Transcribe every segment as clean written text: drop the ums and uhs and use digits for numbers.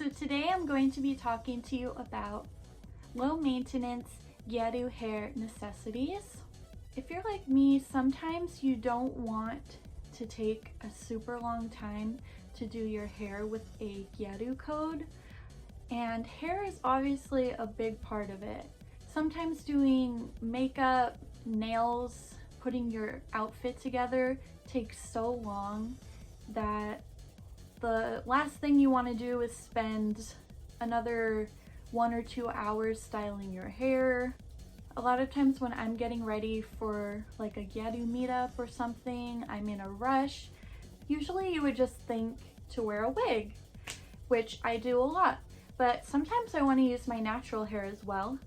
So today I'm going to be talking to you about low maintenance Gyaru hair necessities. If you're like me, sometimes you don't want to take a super long time to do your hair with a Gyaru code, and hair is obviously a big part of it. Sometimes doing makeup, nails, putting your outfit together takes so long that the last thing you want to do is spend another 1 or 2 hours styling your hair. A lot of times when I'm getting ready for like a Gyaru meetup or something, I'm in a rush. Usually you would just think to wear a wig, which I do a lot, but sometimes I want to use my natural hair as well.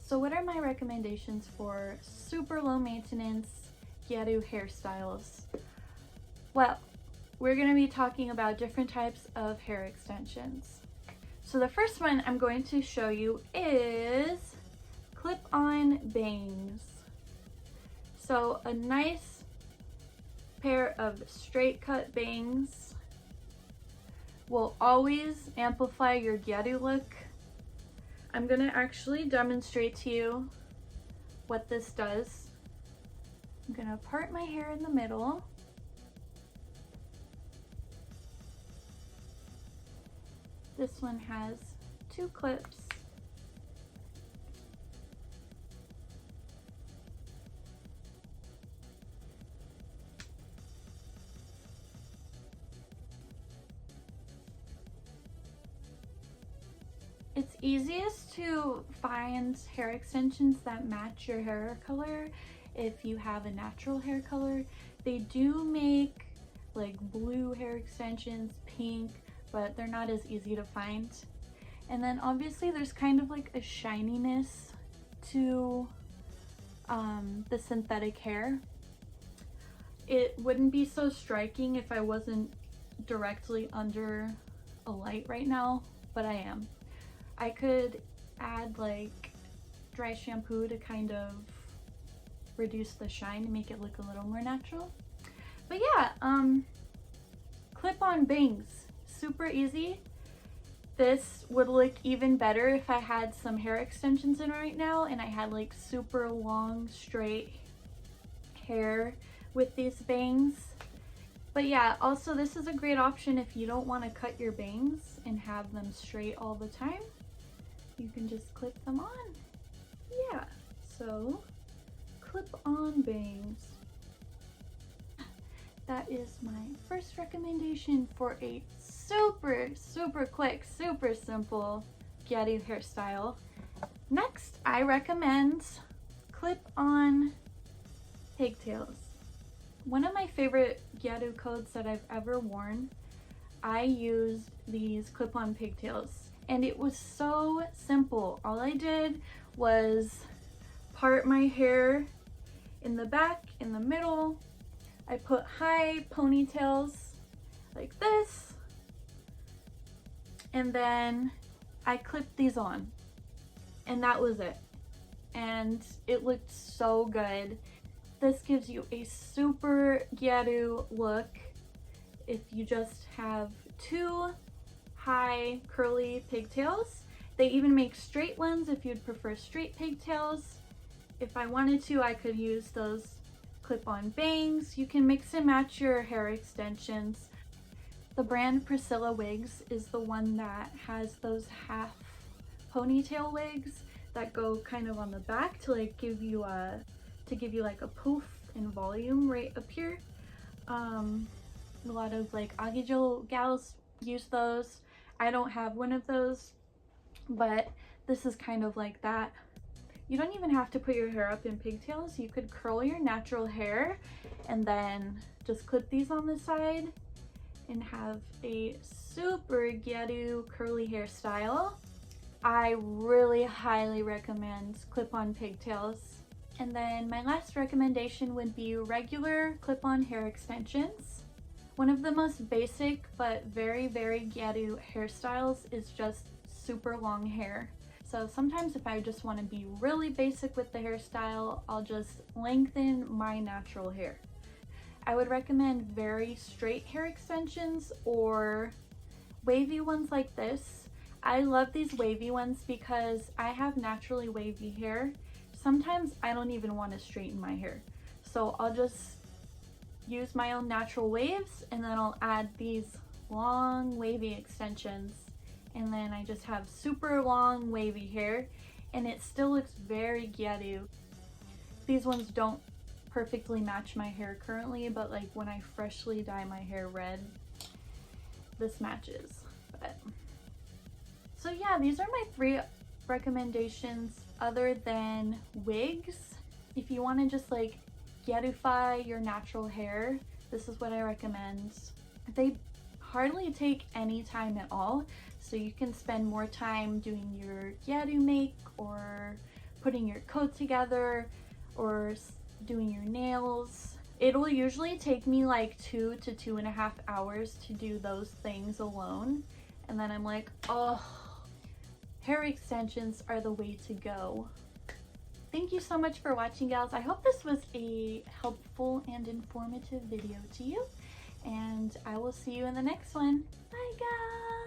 So what are my recommendations for super low maintenance Gyaru hairstyles? Well, we're going to be talking about different types of hair extensions. So the first one I'm going to show you is clip-on bangs. So a nice pair of straight cut bangs will always amplify your Gyaru look. I'm going to actually demonstrate to you what this does. I'm going to part my hair in the middle. This one has 2 clips. It's easiest to find hair extensions that match your hair color if you have a natural hair color. They do make like blue hair extensions, pink, but they're not as easy to find. And then obviously there's kind of like a shininess to the synthetic hair. It wouldn't be so striking if I wasn't directly under a light right now, but I am. I could add like dry shampoo to kind of reduce the shine and make it look a little more natural. But yeah, clip-on bangs, super easy. This would look even better if I had some hair extensions in right now and I had like super long straight hair with these bangs. But yeah, also this is a great option if you don't want to cut your bangs and have them straight all the time. You can just clip them on. Yeah, so clip-on bangs. That is my first recommendation for a super quick, super simple Gyaru hairstyle. Next, I recommend clip-on pigtails. One of my favorite Gyaru codes that I've ever worn, I used these clip-on pigtails, and it was so simple. All I did was part my hair in the back, in the middle. I put high ponytails like this, and then I clipped these on, and that was it. And it looked so good. This gives you a super Gyaru look if you just have 2 high curly pigtails. They even make straight ones if you'd prefer straight pigtails. If I wanted to, I could use those clip-on bangs. You can mix and match your hair extensions. The brand Priscilla Wigs is the one that has those half ponytail wigs that go kind of on the back to like give you like a poof and volume right up here. A lot of like Agijou gals use those. I don't have one of those, but this is kind of like that. You don't even have to put your hair up in pigtails. You could curl your natural hair and then just clip these on the side and have a super Gyaru curly hairstyle. I really highly recommend clip-on pigtails. And then my last recommendation would be regular clip-on hair extensions. One of the most basic but very Gyaru hairstyles is just super long hair. So sometimes if I just want to be really basic with the hairstyle, I'll just lengthen my natural hair. I would recommend very straight hair extensions or wavy ones like this. I love these wavy ones because I have naturally wavy hair. Sometimes I don't even want to straighten my hair. So I'll just use my own natural waves, and then I'll add these long wavy extensions, and then I just have super long wavy hair, and it still looks very Gyaru. These ones don't perfectly match my hair currently, but like when I freshly dye my hair red, this matches. But so yeah, these are my 3 recommendations other than wigs. If you want to just like Gyarify your natural hair, this is what I recommend. They hardly take any time at all, so you can spend more time doing your Gyaru make or putting your coat together or doing your nails. It'll usually take me like 2 to 2.5 hours to do those things alone, and then I'm like, oh, hair extensions are the way to go. Thank you so much for watching, gals. I hope this was a helpful and informative video to you, and I will see you in the next one. Bye, guys!